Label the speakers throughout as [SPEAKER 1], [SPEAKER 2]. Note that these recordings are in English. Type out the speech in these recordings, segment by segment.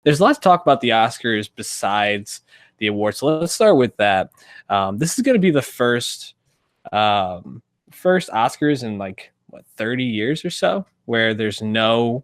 [SPEAKER 1] there's a lot to talk about the Oscars besides the awards. So let's start with that. This is going to be the first Oscars in like 30 years or so where there's no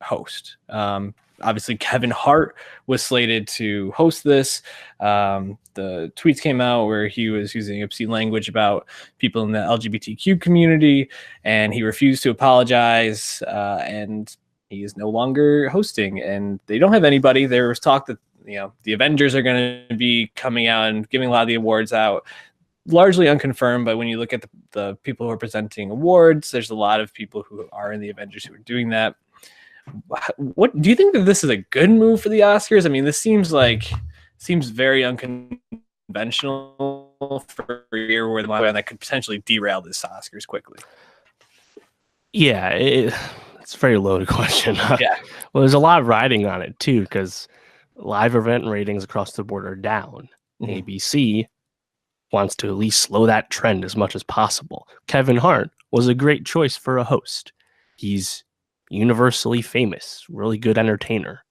[SPEAKER 1] host. Obviously, Kevin Hart was slated to host this. The tweets came out where he was using obscene language about people in the LGBTQ community, and he refused to apologize. And he is no longer hosting, and they don't have anybody. There was talk that the Avengers are going to be coming out and giving a lot of the awards out. Largely unconfirmed, but when you look at the people who are presenting awards, there's a lot of people who are in the Avengers who are doing that. What do you think that this is a good move for the Oscars? I mean, this seems very unconventional for a year where that could potentially derail this Oscars quickly.
[SPEAKER 2] Yeah, it's a very loaded question.
[SPEAKER 1] Yeah.
[SPEAKER 2] Well, there's a lot riding on it too, because live event ratings across the board are down. Mm-hmm. ABC wants to at least slow that trend as much as possible. Kevin Hart was a great choice for a host. He's universally famous, really good entertainer.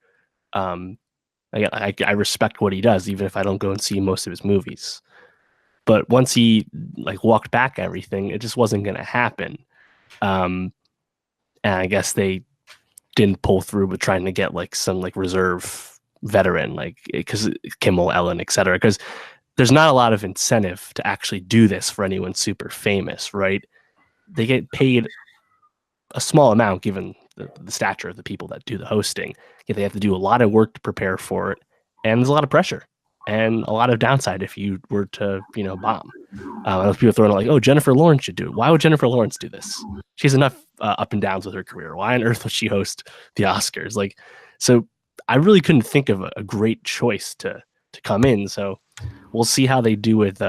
[SPEAKER 2] I respect what he does, even if I don't go and see most of his movies. But once he walked back everything, it just wasn't going to happen. And I guess they didn't pull through with trying to get some reserve veteran, because Kimmel, Ellen, etc. Because there's not a lot of incentive to actually do this for anyone super famous, right? They get paid a small amount given the stature of the people that do the hosting. Yet they have to do a lot of work to prepare for it, and there's a lot of pressure and a lot of downside if you were to bomb. Those people throwing out oh, Jennifer Lawrence should do it. Why would Jennifer Lawrence do this? She has enough up and downs with her career. Why on earth would she host the Oscars? So I really couldn't think of a great choice to come in. So we'll see how they do with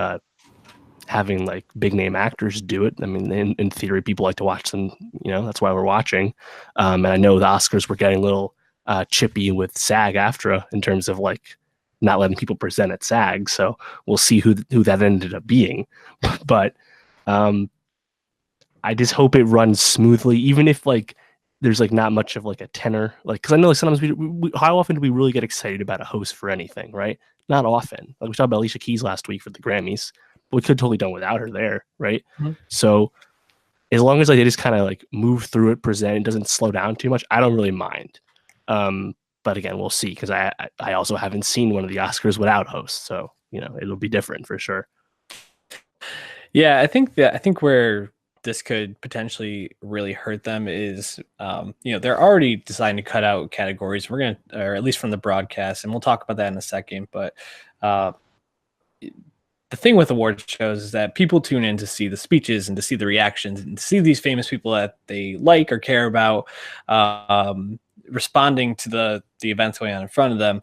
[SPEAKER 2] having big name actors do it. I mean, in theory, people like to watch them. That's why we're watching. And I know the Oscars were getting a little chippy with SAG-AFTRA in terms of not letting people present at SAG. So we'll see who that ended up being. But I just hope it runs smoothly, even if there's not much of a tenor. Because I know sometimes how often do we really get excited about a host for anything, right? Not often. We talked about Alicia Keys last week for the Grammys. We could have totally done without her there, right? Mm-hmm. So as long as they just kind of move through it, present, it doesn't slow down too much, I don't really mind. But again, we'll see, because I also haven't seen one of the Oscars without hosts, so it'll be different for sure.
[SPEAKER 1] Yeah, I think where this could potentially really hurt them is, they're already deciding to cut out categories. We're gonna, or at least from the broadcast, and we'll talk about that in a second. But the thing with award shows is that people tune in to see the speeches and to see the reactions and to see these famous people that they like or care about responding to the events going on in front of them.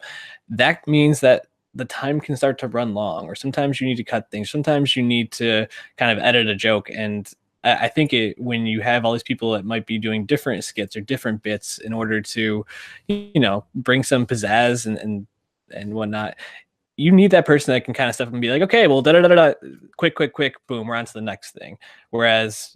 [SPEAKER 1] That means that the time can start to run long, or sometimes you need to cut things. Sometimes you need to kind of edit a joke. And I think when you have all these people that might be doing different skits or different bits in order to, bring some pizzazz and whatnot, you need that person that can kind of step up and be like, okay, well, quick, boom, we're on to the next thing. Whereas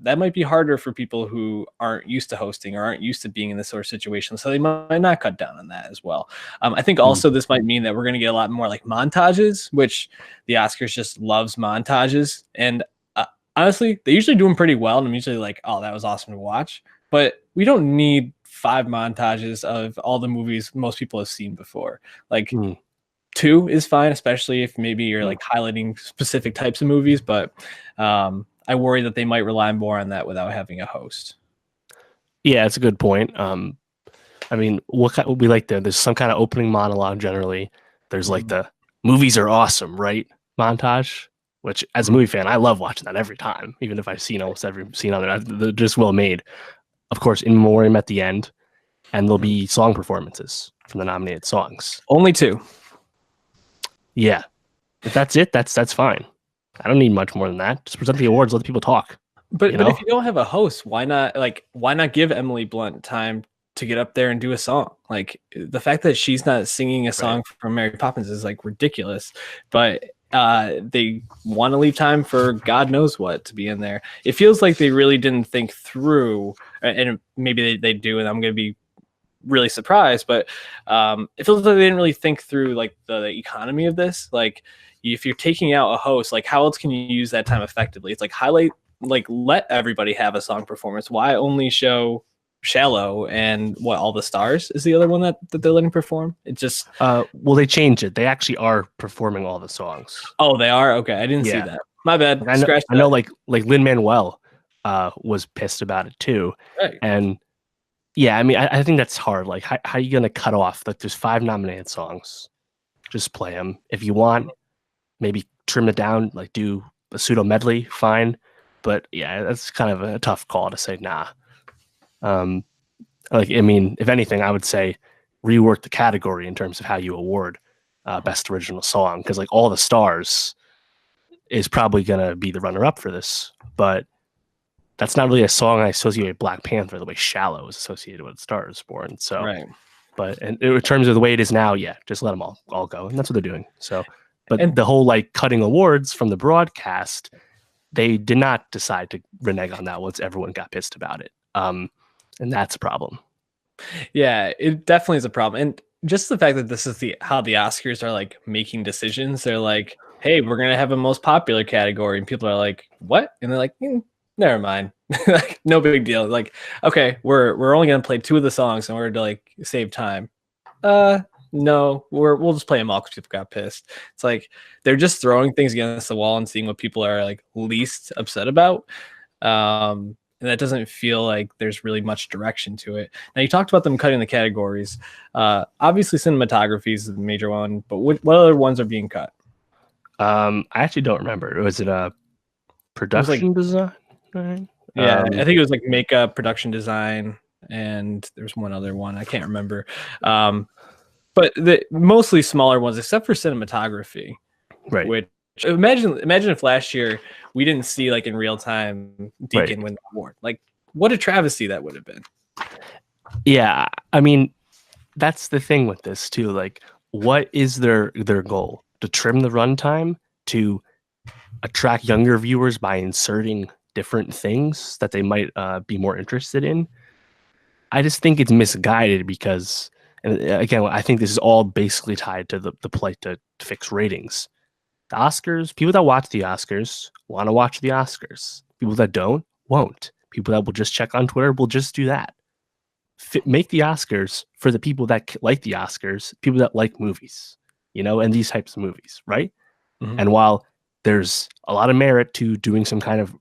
[SPEAKER 1] that might be harder for people who aren't used to hosting or aren't used to being in this sort of situation. So they might not cut down on that as well. I think also this might mean that we're going to get a lot more montages, which the Oscars just loves montages. And honestly, they usually do them pretty well. And I'm usually oh, that was awesome to watch. But we don't need 5 montages of all the movies most people have seen before. 2 is fine, especially if maybe you're highlighting specific types of movies. But I worry that they might rely more on that without having a host.
[SPEAKER 2] Yeah, it's a good point. I mean, what would we like there? There's some kind of opening monologue generally. There's the movies are awesome, right? Montage, which as a movie fan, I love watching that every time, even if I've seen almost every scene on there. They're just well made. Of course, in memoriam at the end, and there'll be song performances from the nominated songs.
[SPEAKER 1] Only 2.
[SPEAKER 2] Yeah, if that's it, that's fine. I don't need much more than that. Just present the awards, let the people talk.
[SPEAKER 1] But if you don't have a host, why not give Emily Blunt time to get up there and do a song? The fact that she's not singing a song from Mary Poppins is ridiculous. But they want to leave time for God knows what to be in there. It feels like they really didn't think through, and maybe they do, and I'm going to be really surprised, but it feels like they didn't really think through like the economy of this. Like if you're taking out a host, like how else can you use that time effectively? It's like highlight, like let everybody have a song performance. Why only show Shallow and what All the Stars is the other one that they're letting perform? It just
[SPEAKER 2] well, they changed it. They actually are performing all the songs.
[SPEAKER 1] oh, they are? Okay, I didn't see
[SPEAKER 2] Yeah.
[SPEAKER 1] that. My bad.
[SPEAKER 2] Like,
[SPEAKER 1] Scratch
[SPEAKER 2] I
[SPEAKER 1] that.
[SPEAKER 2] know like Lin-Manuel was pissed about it too.
[SPEAKER 1] Right.
[SPEAKER 2] And yeah, I mean I think that's hard. Like how are you gonna cut off like there's 5 nominated songs? Just play them. If you want, maybe trim it down, like do a pseudo medley, fine. But yeah, that's kind of a tough call to say nah. Like I mean, if anything, I would say rework the category in terms of how you award best original song, because like All the Stars is probably gonna be the runner up for this, but that's not really a song I associate with Black Panther the way Shallow is associated with Star is Born. So,
[SPEAKER 1] Right.
[SPEAKER 2] but in terms of the way it is now, yeah, just let them all go, and that's what they're doing. So, but
[SPEAKER 1] And
[SPEAKER 2] the whole like cutting awards from the broadcast, they did not decide to renege on that once everyone got pissed about it, and that's a problem.
[SPEAKER 1] yeah, it definitely is a problem. And just the fact that this is how the Oscars are like making decisions. They're like, hey, we're gonna have a most popular category, and people are like, what? And they're like, never mind, like no big deal. Like, okay, we're only gonna play 2 of the songs in order to like save time. No, we'll just play them all because people got pissed. It's like they're just throwing things against the wall and seeing what people are like least upset about. And that doesn't feel like there's really much direction to it. Now you talked about them cutting the categories. Obviously cinematography is the major one, but what other ones are being cut?
[SPEAKER 2] I actually don't remember. Was it a production design? Right?
[SPEAKER 1] Yeah, I think it was like makeup, production design, and there's one other one I can't remember. But mostly smaller ones, except for cinematography.
[SPEAKER 2] Right.
[SPEAKER 1] Which imagine if last year we didn't see like in real time Deacon win the award. Like what a travesty that would have been.
[SPEAKER 2] Yeah, I mean that's the thing with this too. Like, what is their goal? To trim the runtime, to attract younger viewers by inserting different things that they might be more interested in. I just think it's misguided because, and again, I think this is all basically tied to the plight to fix ratings. The Oscars, people that watch the Oscars want to watch the Oscars. People that don't, won't. People that will just check on Twitter will just do that. Make the Oscars for the people that like the Oscars, people that like movies, and these types of movies, right?
[SPEAKER 1] Mm-hmm.
[SPEAKER 2] And while there's a lot of merit to doing some kind of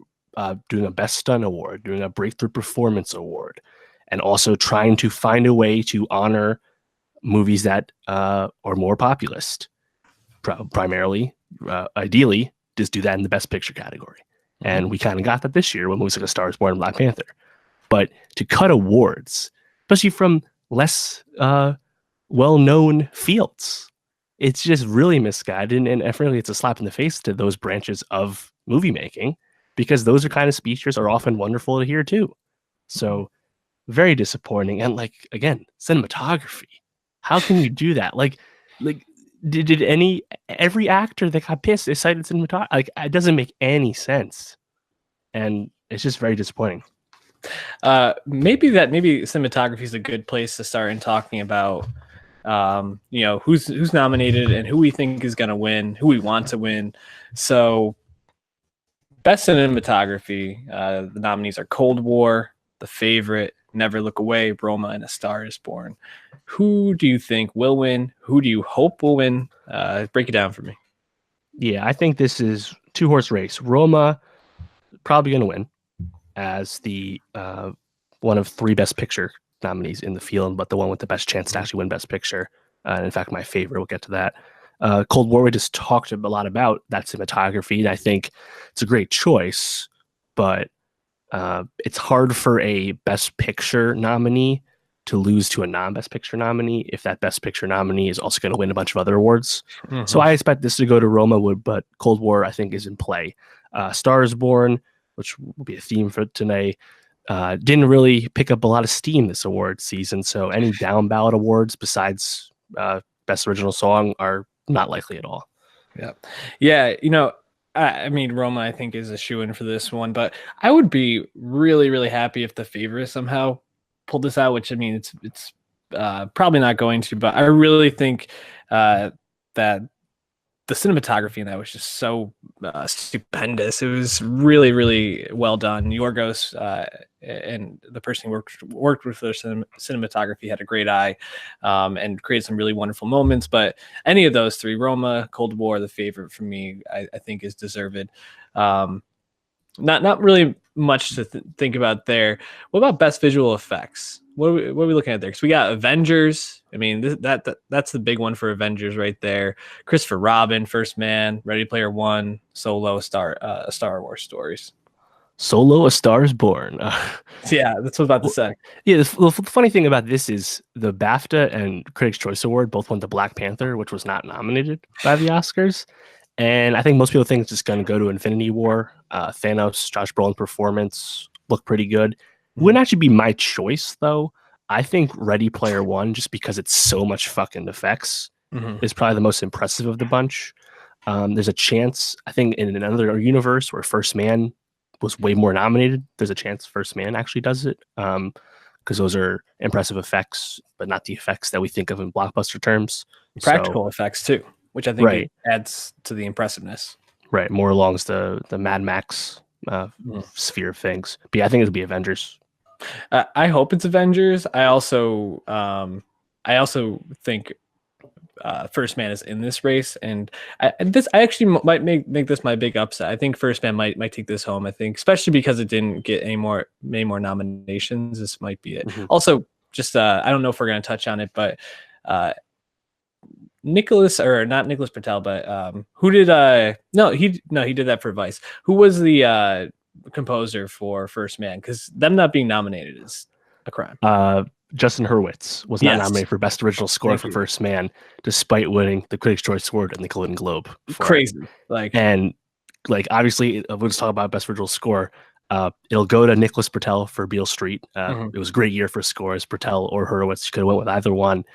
[SPEAKER 2] doing a best stunt award, doing a breakthrough performance award, and also trying to find a way to honor movies that are more populist, primarily, ideally, just do that in the best picture category. Mm-hmm. And we kind of got that this year when movies like A Star is Born and Black Panther. But to cut awards, especially from less well-known fields, it's just really misguided, and frankly, it's a slap in the face to those branches of movie making, because those are kind of speeches are often wonderful to hear too. So very disappointing. And like, again, cinematography. How can you do that? Like did every actor that got pissed they cited cinematography? Like, it doesn't make any sense. And it's just very disappointing.
[SPEAKER 1] Maybe cinematography is a good place to start in talking about who's nominated and who we think is going to win, who we want to win. So best cinematography, the nominees are Cold War, The Favorite, Never Look Away, Roma, and A Star is Born. Who do you think will win? Who do you hope will win? Break it down for me.
[SPEAKER 2] Yeah, I think this is 2-horse race. Roma probably going to win as the one of 3 Best Picture nominees in the field, but the one with the best chance to actually win Best Picture. In fact, my favorite, we'll get to that. Cold War, we just talked a lot about that cinematography, and I think it's a great choice, but it's hard for a Best Picture nominee to lose to a non-Best Picture nominee if that Best Picture nominee is also going to win a bunch of other awards. Mm-hmm. So I expect this to go to Roma, but Cold War, I think, is in play. Star is Born, which will be a theme for today, didn't really pick up a lot of steam this award season. So any down ballot awards besides Best Original Song are not likely at all.
[SPEAKER 1] Yeah. I mean, Roma, I think, is a shoo-in for this one, but I would be really, really happy if The Favorite somehow pulled this out, which, I mean, it's probably not going to, but I really think that the cinematography in that was just so stupendous. It was really, really well done. Yorgos and the person who worked with their cinematography had a great eye, and created some really wonderful moments. But any of those three, Roma, Cold War, the favorite for me, I think is deserved. Not really much to think about there. What about best visual effects? What are we looking at there? Because we got Avengers. I mean, that's the big one for Avengers right there. Christopher Robin, First Man, Ready Player One, Solo, Star Wars stories.
[SPEAKER 2] Solo: A Star Is Born.
[SPEAKER 1] Yeah, that's what I was about to say.
[SPEAKER 2] Yeah, the funny thing about this is the BAFTA and Critics' Choice Award both went to Black Panther, which was not nominated by the Oscars. And I think most people think it's just going to go to Infinity War. Thanos, Josh Brolin performance looked pretty good. Wouldn't actually be my choice, though. I think Ready Player One, just because it's so much fucking effects, is probably the most impressive of the bunch. There's a chance, I think, in another universe where First Man was way more nominated, there's a chance First Man actually does it. Because those are impressive effects, but not the effects that we think of in blockbuster terms.
[SPEAKER 1] Practical effects too, which I think
[SPEAKER 2] right.
[SPEAKER 1] adds to the impressiveness.
[SPEAKER 2] Right, more along the Mad Max sphere of things. But yeah, I think it'll be Avengers.
[SPEAKER 1] I hope it's Avengers. I also think First Man is in this race, and I actually might make this my big upset. I think First Man might take this home. I think, especially because it didn't get many more nominations. This might be it. Also, just I don't know if we're gonna touch on it, but Nicholas, or not Nicholas Patel, but who did he did that for Vice. Who was the composer for First Man? Because them not being nominated is a crime.
[SPEAKER 2] Justin Hurwitz was not nominated for Best Original Score for First Man, despite winning the Critics' Choice Award and the Golden Globe.
[SPEAKER 1] Crazy.
[SPEAKER 2] Obviously, we'll just talk about Best Original Score. It'll go to Nicholas Patel for Beale Street. It was a great year for scores. Patel or Hurwitz, you could have went with either one.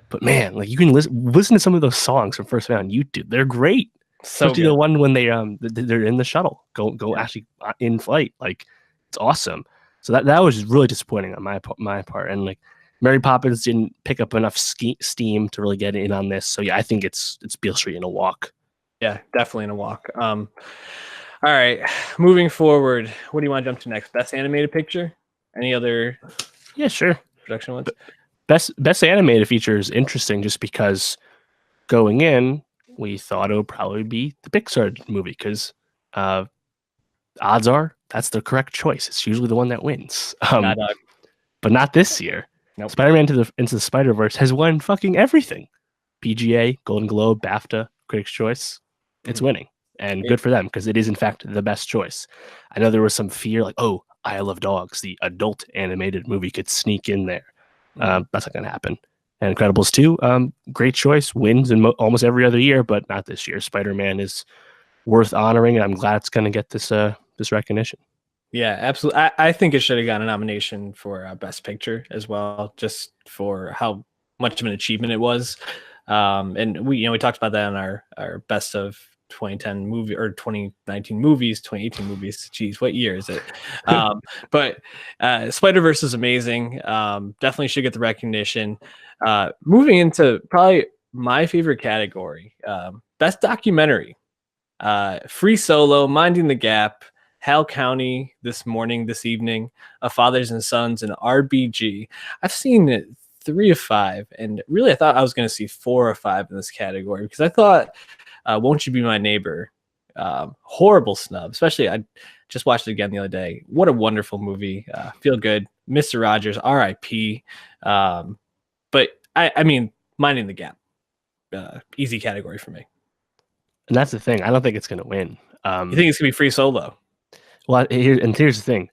[SPEAKER 2] But man, you can listen to some of those songs from First Man on YouTube. They're great. Especially the one when they're in the shuttle, go actually in flight. It's awesome. So that was really disappointing on my part. And Mary Poppins didn't pick up enough steam to really get in on this. So yeah, I think it's Beale Street in a walk.
[SPEAKER 1] Yeah, definitely in a walk. All right, moving forward, what do you want to jump to next? Best animated picture? Any other?
[SPEAKER 2] Yeah, sure.
[SPEAKER 1] Production ones.
[SPEAKER 2] Best animated feature is interesting just because going in, we thought it would probably be the Pixar movie because odds are that's the correct choice. It's usually the one that wins. But not this year. Nope. Spider-Man Into the Spider-Verse has won fucking everything. PGA, Golden Globe, BAFTA, Critics' Choice. It's winning. And good for them because it is, in fact, the best choice. I know there was some fear I Love Dogs, the adult animated movie, could sneak in there. That's not going to happen. And Incredibles 2, great choice, wins in almost every other year, but not this year. Spider-Man is worth honoring, and I'm glad it's going to get this recognition.
[SPEAKER 1] Yeah, absolutely. I think it should have gotten a nomination for Best Picture as well, just for how much of an achievement it was. And we talked about that in our best of 2010 movie or 2019 movies, 2018 movies. Geez, what year is it? But Spider-Verse is amazing. Definitely should get the recognition. Moving into probably my favorite category, best documentary. Free Solo, Minding the Gap, Hal County, This Evening, A Fathers and Sons, and RBG. I've seen 3 of 5, and really I thought I was going to see 4 or 5 in this category because I thought Won't You Be My Neighbor, horrible snub, especially I just watched it again the other day. What a wonderful movie. Feel good. Mr. Rogers, RIP. But I mean, Minding the Gap, easy category for me.
[SPEAKER 2] And that's the thing. I don't think it's going to win.
[SPEAKER 1] You think it's going to be Free Solo?
[SPEAKER 2] Well, here's the thing.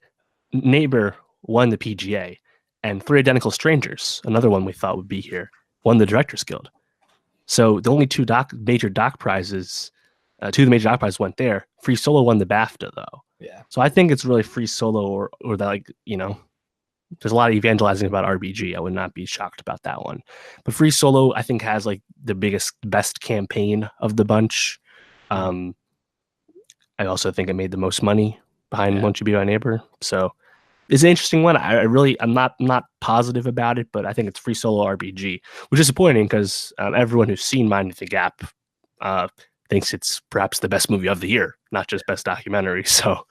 [SPEAKER 2] Neighbor won the PGA, and Three Identical Strangers, another one we thought would be here, won the Directors Guild. So the only two major doc prizes, two of the major doc prizes went there. Free Solo won the BAFTA, though.
[SPEAKER 1] Yeah.
[SPEAKER 2] So I think it's really Free Solo or that, there's a lot of evangelizing about RBG. I would not be shocked about that one. But Free Solo, I think, has the best campaign of the bunch. I also think it made the most money behind Won't You Be My Neighbor. So is an interesting one. I'm not positive about it, but I think it's free solo RPG, which is disappointing because everyone who's seen Minding the Gap uh, thinks it's perhaps the best movie of the year, not just best documentary. So,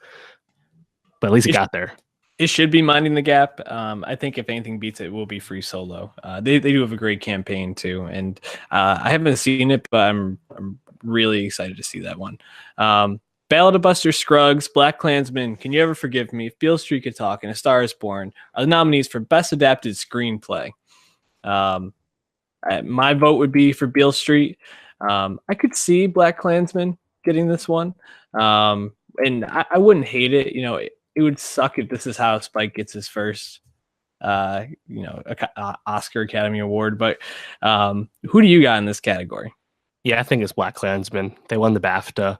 [SPEAKER 2] but at least it
[SPEAKER 1] It,
[SPEAKER 2] got there.
[SPEAKER 1] it should be Minding the Gap. I think if anything beats it, it will be Free Solo. They do have a great campaign too, and I haven't seen it, but I'm really excited to see that one. Ballad of Buster Scruggs, Black Klansman, Can You Ever Forgive Me, If Beale Street Could Talk, and A Star Is Born are the nominees for Best Adapted Screenplay. Um, my vote would be for Beale Street. I could see Black Klansman getting this one, and I wouldn't hate it. It would suck if this is how Spike gets his first, Oscar Academy Award. But who do you got in this category?
[SPEAKER 2] Yeah, I think it's Black Klansman. They won the BAFTA.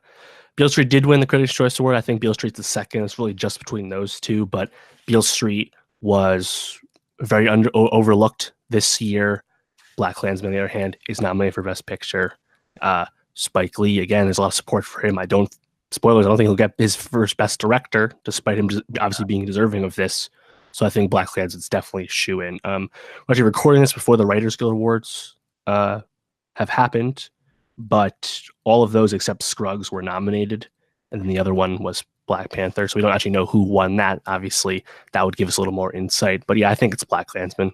[SPEAKER 2] Beale Street did win the Critics' Choice Award. I think Beale Street's the second. It's really just between those two, but Beale Street was very overlooked this year. Black Klansman, on the other hand, is nominated for Best Picture. Spike Lee, again, there's a lot of support for him. Spoilers, I don't think he'll get his first Best Director, despite him obviously being deserving of this. So I think Black Klansman's definitely a shoe-in. We're actually recording this before the Writers Guild Awards have happened, but all of those except Scruggs were nominated, and then the other one was Black Panther. So we don't actually know who won that. Obviously, that would give us a little more insight. But yeah, I think it's Black Klansman.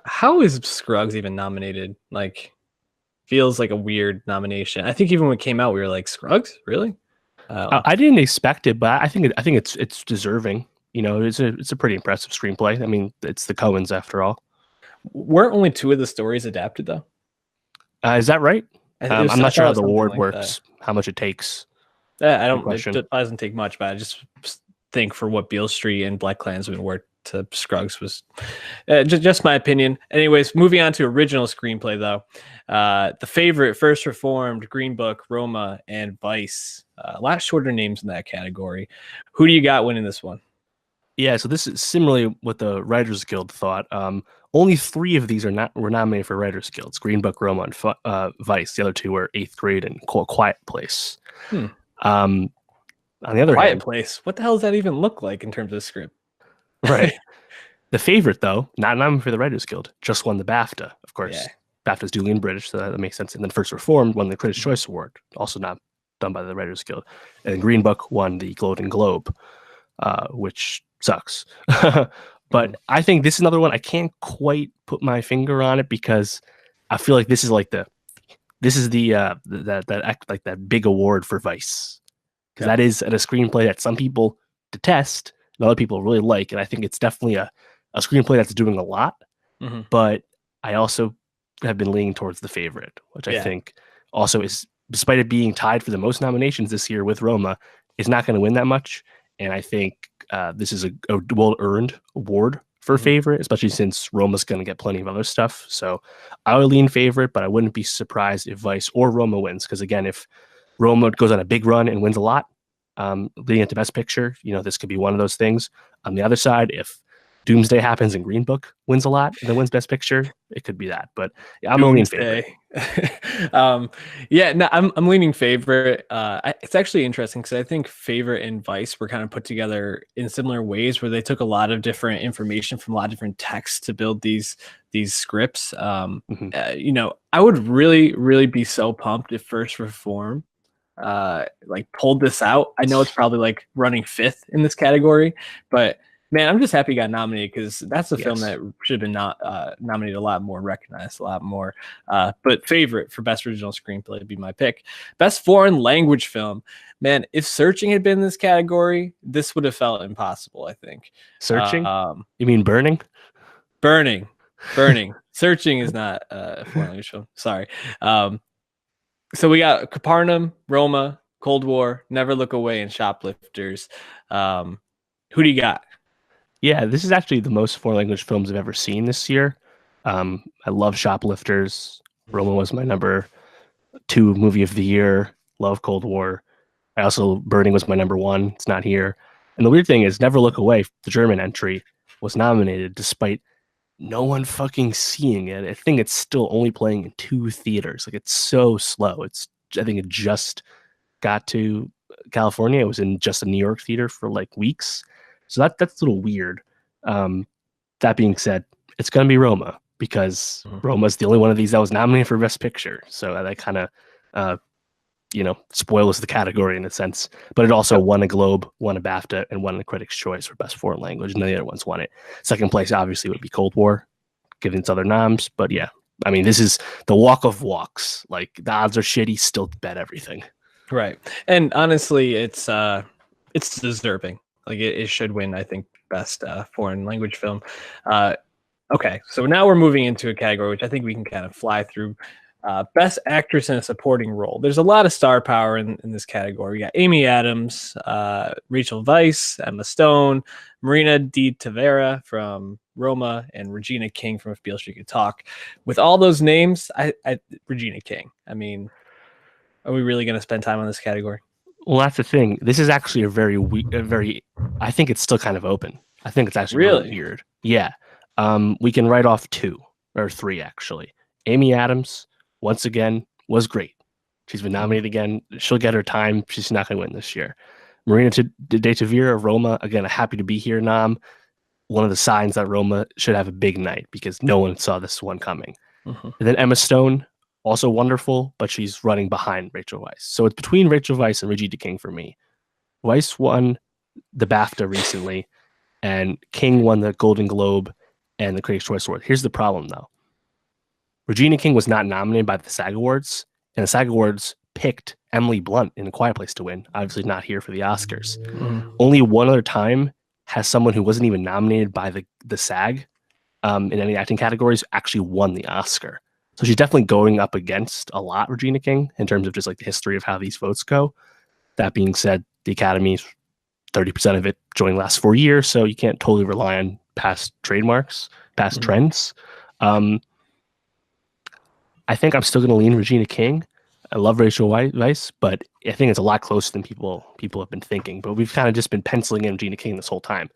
[SPEAKER 1] How is Scruggs even nominated? Like, feels like a weird nomination. I think even when it came out, we were like, Scruggs, really?
[SPEAKER 2] I didn't expect it, but I think it's deserving. It's a pretty impressive screenplay. I mean, it's the Coens after all.
[SPEAKER 1] Weren't only two of the stories adapted though?
[SPEAKER 2] Is that right? I'm not sure how the award
[SPEAKER 1] like
[SPEAKER 2] works, how much it takes.
[SPEAKER 1] I don't. It doesn't take much, but I just think for what Beale Street and Black Klansman were to Scruggs was just my opinion. Anyways, moving on to original screenplay though. The Favorite, First Reformed, Green Book, Roma, and Vice. A lot shorter names in that category. Who do you got winning this one?
[SPEAKER 2] Yeah, so this is similarly what the Writers Guild thought. Only 3 of these were nominated for Writers Guilds: Green Book, Roma, and Vice. The other 2 were Eighth Grade and Quiet Place. On the other hand,
[SPEAKER 1] Quiet Place. What the hell does that even look like in terms of script?
[SPEAKER 2] Right. The Favorite, though, not nominated for the Writers Guild, just won the BAFTA. Of course, yeah. BAFTA's duly in British, so that makes sense. And then First Reformed won the Critics' Choice Award, also not done by the Writers Guild. And Green Book won the Golden Globe, which sucks. But I think this is another one I can't quite put my finger on it because I feel like this is that big award for Vice, because that is a screenplay that some people detest and other people really like, and I think it's definitely a screenplay that's doing a lot. But I also have been leaning towards The Favorite, which I think also is, despite it being tied for the most nominations this year with Roma, is not going to win that much. And I think this is a well-earned award for Favorite, especially since Roma's going to get plenty of other stuff. So I would lean Favorite, but I wouldn't be surprised if Vice or Roma wins. Because again, if Roma goes on a big run and wins a lot, leading into Best Picture, this could be one of those things. On the other side, if Doomsday happens and Green Book wins a lot and then wins Best Picture, it could be that. But yeah, I'm leaning Favorite.
[SPEAKER 1] I'm leaning Favorite. It's actually interesting because I think Favorite and Vice were kind of put together in similar ways, where they took a lot of different information from a lot of different texts to build these scripts. I would really be so pumped if First Reform pulled this out. I know it's probably like running 5th in this category, but man, I'm just happy he got nominated, because that's a film that should have been nominated a lot more, recognized a lot more. But Favorite for Best Original Screenplay would be my pick. Best Foreign Language Film. Man, if Searching had been in this category, this would have felt impossible, I think.
[SPEAKER 2] Searching? You mean Burning?
[SPEAKER 1] Burning. Searching is not a foreign language film. Sorry. So we got Capernaum, Roma, Cold War, Never Look Away, and Shoplifters. Who do you got?
[SPEAKER 2] Yeah, this is actually the most foreign language films I've ever seen this year. I love Shoplifters. Roma was my number 2 movie of the year. Love Cold War. Burning was my number 1. It's not here. And the weird thing is, Never Look Away, the German entry, was nominated despite no one fucking seeing it. I think it's still only playing in 2 theaters. Like, it's so slow. I think it just got to California. It was in just a New York theater for like weeks. So that's a little weird. That being said, it's going to be Roma because Roma's the only one of these that was nominated for Best Picture. So that kind of, spoils the category in a sense. But it also won a Globe, won a BAFTA, and won the Critics' Choice for Best Foreign Language. And the other ones won it. Second place, obviously, would be Cold War, given its other noms. But yeah, I mean, this is the walk of walks. Like, the odds are shitty, still bet everything.
[SPEAKER 1] Right. And honestly, it's deserving. Like it should win, I think, best foreign language film. Okay, so now we're moving into a category which I think we can kind of fly through. Best actress in a supporting role. There's a lot of star power in this category. We got Amy Adams, Rachel Weisz, Emma Stone, Marina Di Tavera from Roma, and Regina King from If Beale Street Could Talk. With all those names, I Regina King. I mean, are we really going to spend time on this category?
[SPEAKER 2] Well, that's the thing. This is actually a very. I think it's still kind of open. I think it's actually really weird. Yeah. We can write off 2 or 3 actually. Amy Adams, once again, was great. She's been nominated again. She'll get her time. She's not going to win this year. Marina de Tavira, Roma, again, happy to be here, nom. One of the signs that Roma should have a big night because no one saw this one coming. And then Emma Stone, also wonderful, but she's running behind Rachel Weisz. So it's between Rachel Weisz and Regina King for me. Weisz won the BAFTA recently, and King won the Golden Globe and the Critics' Choice Award. Here's the problem, though. Regina King was not nominated by the SAG Awards, and the SAG Awards picked Emily Blunt in A Quiet Place to win, obviously not here for the Oscars. Only one other time has someone who wasn't even nominated by the SAG in any acting categories actually won the Oscar. So she's definitely going up against a lot, Regina King, in terms of just like the history of how these votes go. That being said, the Academy's 30% of it joined the last 4 years, so you can't totally rely on past trademarks, past trends. I think I'm still going to lean Regina King. I love Rachel Weisz, but I think it's a lot closer than people have been thinking. But we've kind of just been penciling in Regina King this whole time.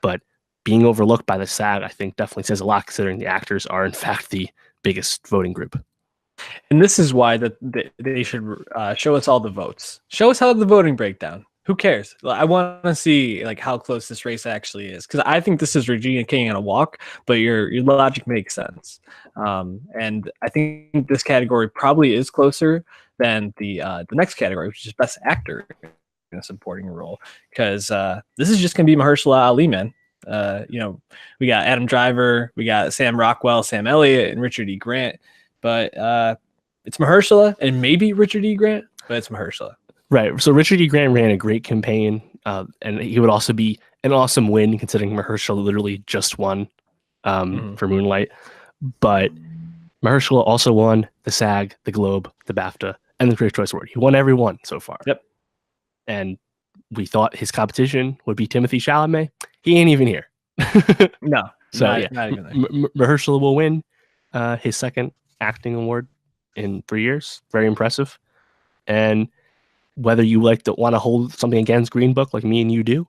[SPEAKER 2] But being overlooked by the SAG, I think, definitely says a lot, considering the actors are, in fact, the biggest voting group.
[SPEAKER 1] And this is why that they should show us all the votes. Show us how the voting breakdown. Who cares? I want to see like how close this race actually is, because I think this is Regina King on a walk, but your logic makes sense. And I think this category probably is closer than the next category, which is Best Actor in a Supporting Role, because this is just going to be Mahershala Ali, man. We got Adam Driver, we got Sam Rockwell, Sam Elliott, and Richard E. Grant. But it's Mahershala and maybe Richard E. Grant, but it's Mahershala.
[SPEAKER 2] Right. So Richard E. Grant ran a great campaign, and he would also be an awesome win, considering Mahershala literally just won for Moonlight. But Mahershala also won the SAG, the Globe, the BAFTA, and the Critics' Choice Award. He won every one so far.
[SPEAKER 1] Yep.
[SPEAKER 2] And we thought his competition would be Timothée Chalamet. He ain't even here.
[SPEAKER 1] No.
[SPEAKER 2] So
[SPEAKER 1] not even there.
[SPEAKER 2] Mahershala will win his second acting award in 3 years. Very impressive. And whether you want to hold something against Green Book like me and you do,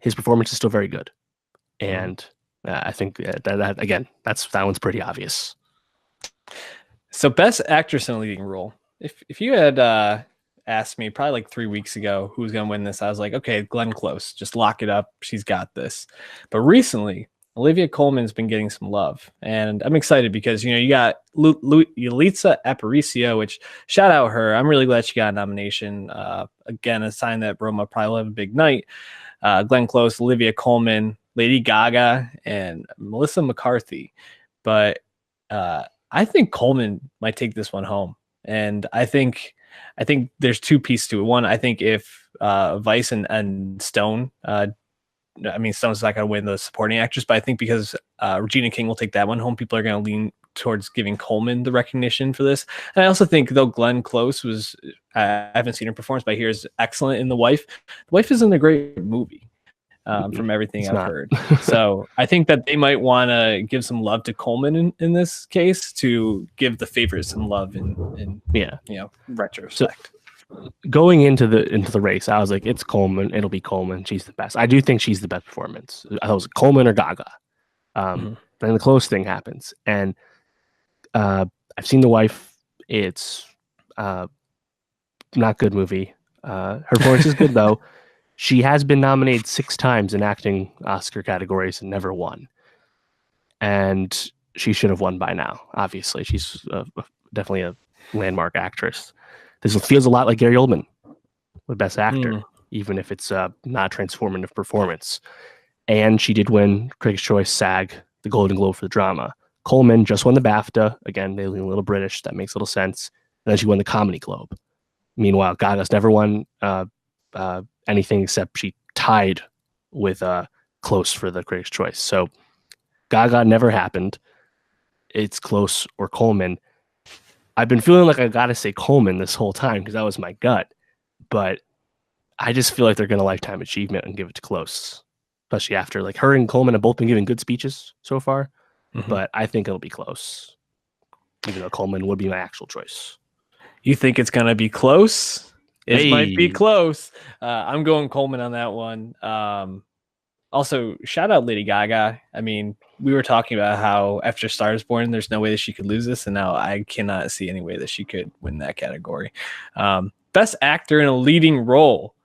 [SPEAKER 2] his performance is still very good. And I think that again, that one's pretty obvious.
[SPEAKER 1] So Best Actress in a Leading Role. If you had asked me probably like 3 weeks ago who's going to win this, I was like, okay, Glenn Close, just lock it up. She's got this. But recently, Olivia Colman's been getting some love, and I'm excited because, you got Yalitza Aparicio, which shout out her. I'm really glad she got a nomination. Again, a sign that Roma probably will have a big night. Glenn Close, Olivia Colman, Lady Gaga, and Melissa McCarthy. But I think Colman might take this one home, and I think there's 2 pieces to it. One, I think if Weisz and Stone. Stone's not going to win the supporting actress, but I think because Regina King will take that one home, people are going to lean towards giving Colman the recognition for this. And I also think, though Glenn Close was, I haven't seen her performance, but I hear is excellent in The Wife. The Wife isn't a great movie from everything I've heard. So I think that they might want to give some love to Colman in this case, to give the favorite some love in retrospect.
[SPEAKER 2] Going into the race, I was like, it's Colman. It'll be Colman. She's the best. I do think she's the best performance. I thought it was Colman or Gaga. Then the Close thing happens, and I've seen The Wife. It's not good movie. Her performance is good though. She has been nominated 6 times in acting Oscar categories and never won. And she should have won by now, obviously. She's definitely a landmark actress. This feels a lot like Gary Oldman with Best Actor, even if it's not a transformative performance. And she did win Critics' Choice, SAG, the Golden Globe for the drama. Colman just won the BAFTA. Again, they lean a little British. That makes a little sense. And then she won the Comedy Globe. Meanwhile, Gaga's never won anything except she tied with Close for the Critics' Choice. So Gaga never happened. It's Close or Colman. I've been feeling like I got to say Colman this whole time because that was my gut. But I just feel like they're going to Lifetime Achievement and give it to Close. Especially after, like, her and Colman have both been giving good speeches so far. Mm-hmm. But I think it'll be close. Even though Colman would be my actual choice.
[SPEAKER 1] You think it's going to be close? It might be close. I'm going Colman on that one. Also, shout out Lady Gaga. I mean, we were talking about how after Star is Born, there's no way that she could lose this. And now I cannot see any way that she could win that category. Best Actor in a Leading Role.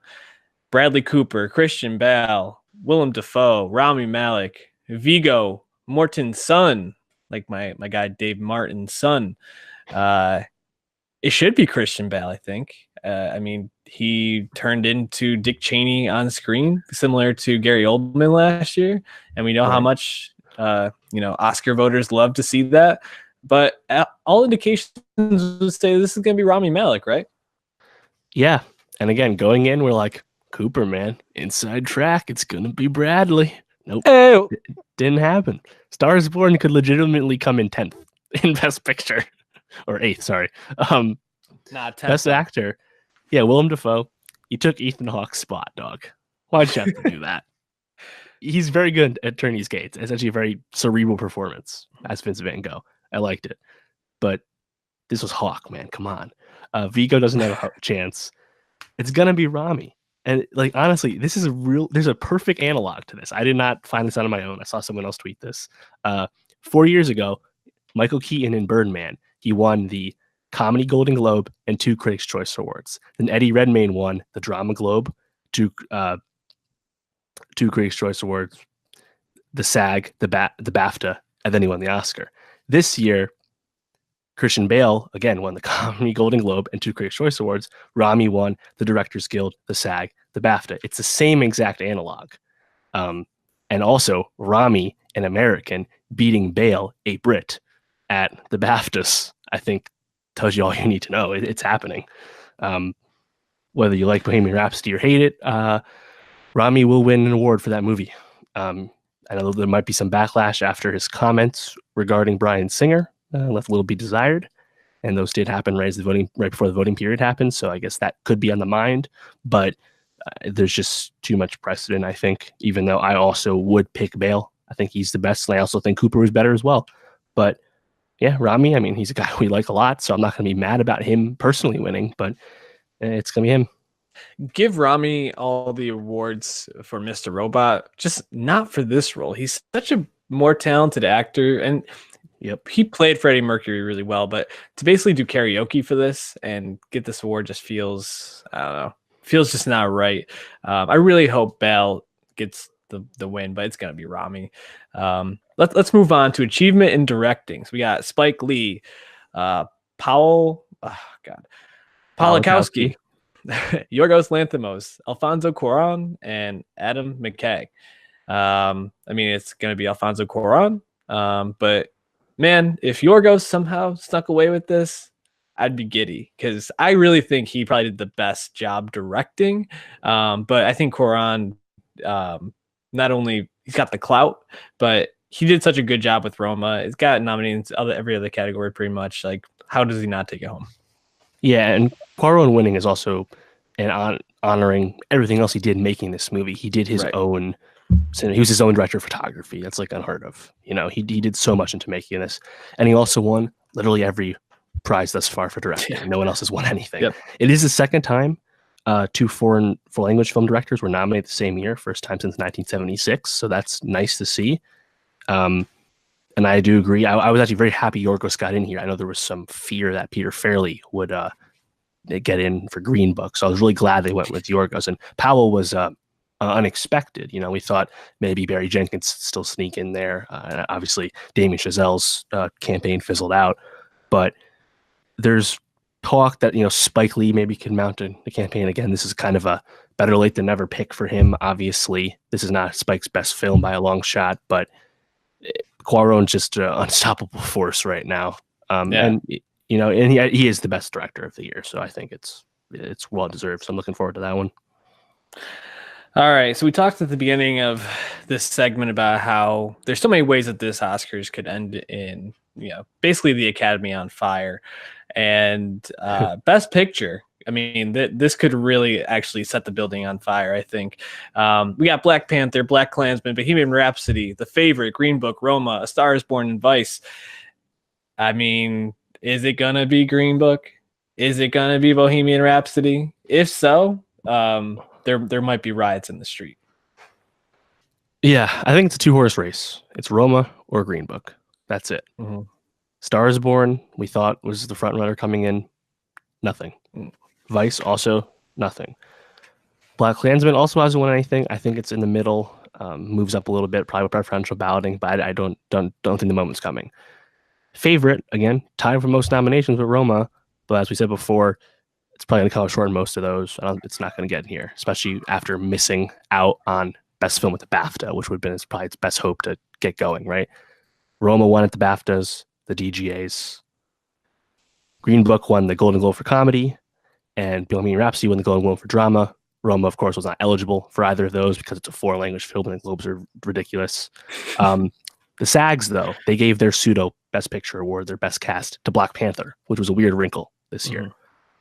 [SPEAKER 1] Bradley Cooper, Christian Bale, Willem Dafoe, Rami Malek, Viggo Mortensen's son, like my guy Dave Martin's son. It should be Christian Bale, I think. I mean, he turned into Dick Cheney on screen, similar to Gary Oldman last year, and we know how much Oscar voters love to see that. But all indications would say this is going to be Rami Malek, right?
[SPEAKER 2] Yeah, and again, going in, we're like, Cooper, man, inside track, it's going to be Bradley. Nope, didn't happen. Star is Born could legitimately come in 10th in Best Picture. Or 8th, sorry. Best Actor. Yeah, Willem Dafoe. You took Ethan Hawke's spot, dog. Why'd you have to do that? He's very good at Attorney's Gates. It's actually a very cerebral performance as Vincent Van Gogh. I liked it. But this was Hawke, man. Come on. Viggo doesn't have a chance. It's going to be Rami. And, like, honestly, there's a perfect analog to this. I did not find this out on my own. I saw someone else tweet this. 4 years ago, Michael Keaton in Birdman, he won the Comedy Golden Globe and 2 Critics' Choice Awards. Then Eddie Redmayne won the Drama Globe, 2 Critics' Choice Awards, the SAG, the BAFTA, and then he won the Oscar. This year, Christian Bale, again, won the Comedy Golden Globe and 2 Critics' Choice Awards. Rami won the Directors Guild, the SAG, the BAFTA. It's the same exact analog. And also, Rami, an American, beating Bale, a Brit, at the BAFTAs, I think tells you all you need to know. It's happening. Whether you like Bohemian Rhapsody or hate it, Rami will win an award for that movie. I know there might be some backlash after his comments regarding Bryan Singer, left a little be desired, and those did happen right before the voting period happened. So I guess that could be on the mind, but there's just too much precedent, I think, even though I also would pick Bale. I think he's the best, and I also think Cooper was better as well. But yeah, Rami, I mean, he's a guy we like a lot, so I'm not going to be mad about him personally winning, but it's going to be him.
[SPEAKER 1] Give Rami all the awards for Mr. Robot, just not for this role. He's such a more talented actor, and he played Freddie Mercury really well, but to basically do karaoke for this and get this award just feels, I don't know, feels just not right. I really hope Bale gets the win, but it's going to be Rami. Let's move on to achievement in directing. So we got Spike Lee, Powell, Polakowski, Yorgos Lanthimos, Alfonso Cuarón, and Adam McKay. I mean, it's going to be Alfonso Cuarón, but man, if Yorgos somehow snuck away with this, I'd be giddy because I really think he probably did the best job directing. But I think Cuarón, not only he's got the clout, but he did such a good job with Roma. It's got nominated in every other category pretty much. Like, how does he not take it home?
[SPEAKER 2] Yeah, and Cuarón winning is also honoring everything else he did making this movie. He did his own. He was his own director of photography. That's like unheard of. You know, he did so much into making this, and he also won literally every prize thus far for directing. No one else has won anything. It is the second time 2 foreign language film directors were nominated the same year, first time since 1976. So that's nice to see. And I do agree. I was actually very happy Yorgos got in here. I know there was some fear that Peter Farrelly would get in for Green Book. So I was really glad they went with Yorgos. And Powell was unexpected. We thought maybe Barry Jenkins still sneak in there. Obviously, Damien Chazelle's campaign fizzled out, but there's talk that Spike Lee maybe could mount the campaign again. This is kind of a better late than never pick for him. Obviously, this is not Spike's best film by a long shot, but Cuarón's just an unstoppable force right now. And he is the best director of the year, so I think it's well deserved. So I'm looking forward to that one.
[SPEAKER 1] All right, so we talked at the beginning of this segment about how there's so many ways that this Oscars could end in, basically the Academy on fire. And Best Picture, I mean, this could really actually set the building on fire, I think. We got Black Panther, Black Klansman, Bohemian Rhapsody, The Favorite, Green Book, Roma, A Star is Born, and Vice. I mean, is it going to be Green Book? Is it going to be Bohemian Rhapsody? If so, there might be riots in the street.
[SPEAKER 2] Yeah, I think it's a 2-horse race. It's Roma or Green Book. That's it.
[SPEAKER 1] Mm-hmm.
[SPEAKER 2] Star is Born, we thought was the front runner coming in. Nothing. Vice, also nothing. Black Klansman also hasn't won anything. I think it's in the middle, moves up a little bit, probably with preferential balloting, but I don't think the moment's coming. Favorite, again, tied for most nominations with Roma, but as we said before, it's probably going to come short in most of those. It's not going to get in here, especially after missing out on Best Film at the BAFTA, which would have been probably its best hope to get going, right? Roma won at the BAFTAs, the DGAs. Green Book won the Golden Globe for comedy, and Bohemian Rhapsody won the Golden Globe for drama. Roma, of course, was not eligible for either of those because it's a foreign language film and the Globes are ridiculous. The SAGs, though, they gave their pseudo Best Picture award, their best cast, to Black Panther, which was a weird wrinkle this year.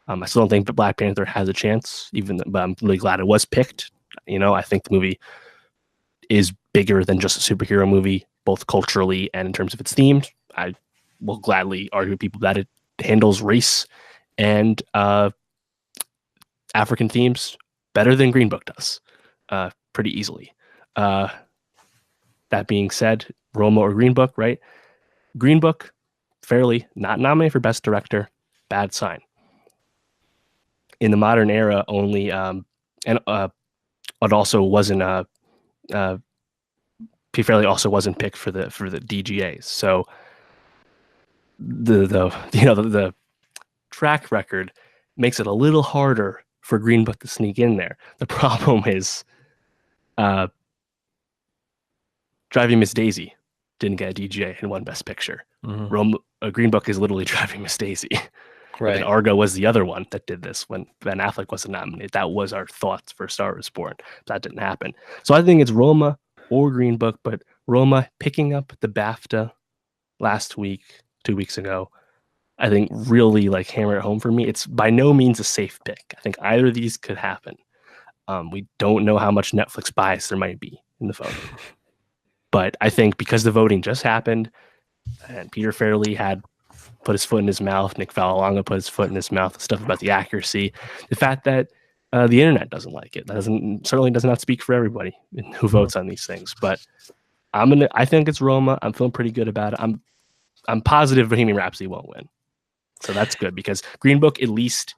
[SPEAKER 2] I still don't think that Black Panther has a chance, but I'm really glad it was picked. I think the movie is bigger than just a superhero movie, both culturally and in terms of its themes. I will gladly argue with people that it handles race and African themes better than Green Book does, pretty easily. That being said, Roma or Green Book, right? Green Book, fairly not nominated for Best Director, bad sign. In the modern era, only it also wasn't fairly also wasn't picked for the DGAs. So the track record makes it a little harder for Green Book to sneak in there. The problem is Driving Miss Daisy didn't get a DGA and won Best Picture. Green Book is literally Driving Miss Daisy. Right. And Argo was the other one that did this when Ben Affleck wasn't nominated. That was our thoughts for Star is Born. That didn't happen. So I think it's Roma or Green Book, but Roma picking up the BAFTA last week, 2 weeks ago, I think really hammer it home for me. It's by no means a safe pick. I think either of these could happen. We don't know how much Netflix bias there might be in the voting. But I think because the voting just happened and Peter Farrelly had put his foot in his mouth, Nick Vallelonga put his foot in his mouth, stuff about the accuracy, the fact that the internet doesn't like it, certainly does not speak for everybody who votes on these things. But I think it's Roma. I'm feeling pretty good about it. I'm positive Bohemian Rhapsody won't win. So that's good because Green Book at least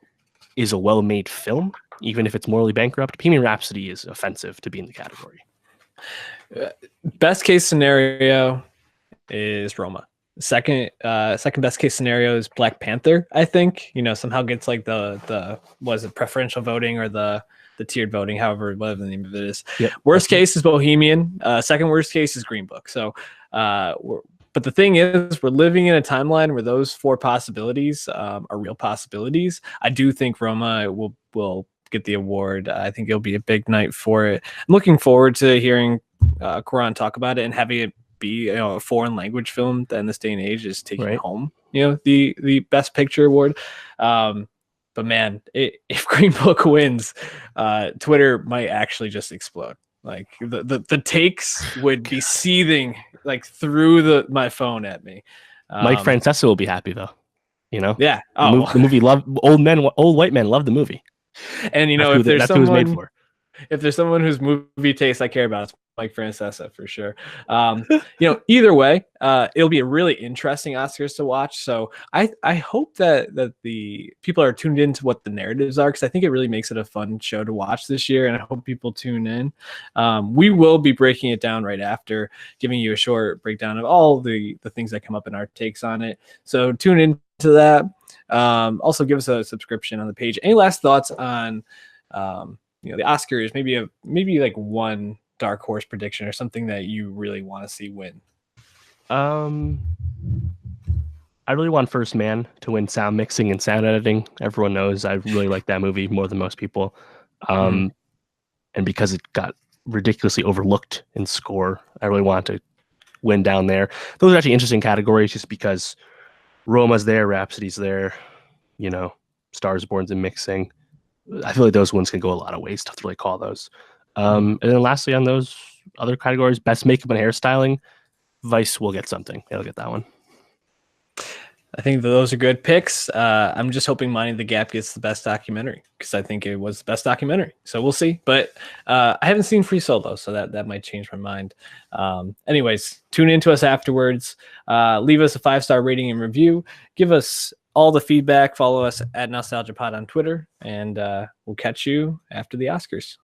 [SPEAKER 2] is a well-made film, even if it's morally bankrupt. Bohemian Rhapsody is offensive to be in the category.
[SPEAKER 1] Best case scenario is Roma. Second best case scenario is Black Panther. I think somehow gets the was it preferential voting or the tiered voting, however whatever the name of it is. Yep. Worst case is Bohemian. Second worst case is Green Book. So, but the thing is, we're living in a timeline where those 4 possibilities are real possibilities. I do think Roma will get the award. I think it'll be a big night for it. I'm looking forward to hearing Cuarón talk about it and having it be a foreign language film that in this day and age is taking home the Best Picture award. But man, if Green Book wins, Twitter might actually just explode. The takes would be seething through my phone at me.
[SPEAKER 2] Mike Francesa will be happy though.
[SPEAKER 1] Yeah.
[SPEAKER 2] The movie old white men love the movie.
[SPEAKER 1] And if there's someone whose movie taste I care about, it's Mike Francesa for sure. Either way, it'll be a really interesting Oscars to watch. So I hope that the people are tuned into what the narratives are, because I think it really makes it a fun show to watch this year, and I hope people tune in. We will be breaking it down right after, giving you a short breakdown of all the things that come up in our takes on it. So tune into that. Also, give us a subscription on the page. Any last thoughts on the Oscars? Maybe like one dark horse prediction or something that you really want to see win.
[SPEAKER 2] I really want First Man to win sound mixing and sound editing. Everyone knows I really like that movie more than most people. And because it got ridiculously overlooked in score, I really want to win down there. Those are actually interesting categories just because Roma's there, Rhapsody's there, Stars Born's in mixing. I feel like those ones can go a lot of ways to really call those. And then lastly, on those other categories, best makeup and hairstyling, Vice will get something. They'll get that one.
[SPEAKER 1] I think those are good picks. I'm just hoping Minding the Gap gets the best documentary, because I think it was the best documentary. So we'll see. But I haven't seen Free Solo, so that might change my mind. Anyways, tune into us afterwards. Leave us a 5-star rating and review. Give us all the feedback. Follow us at Nowstalgia Pod on Twitter, and we'll catch you after the Oscars.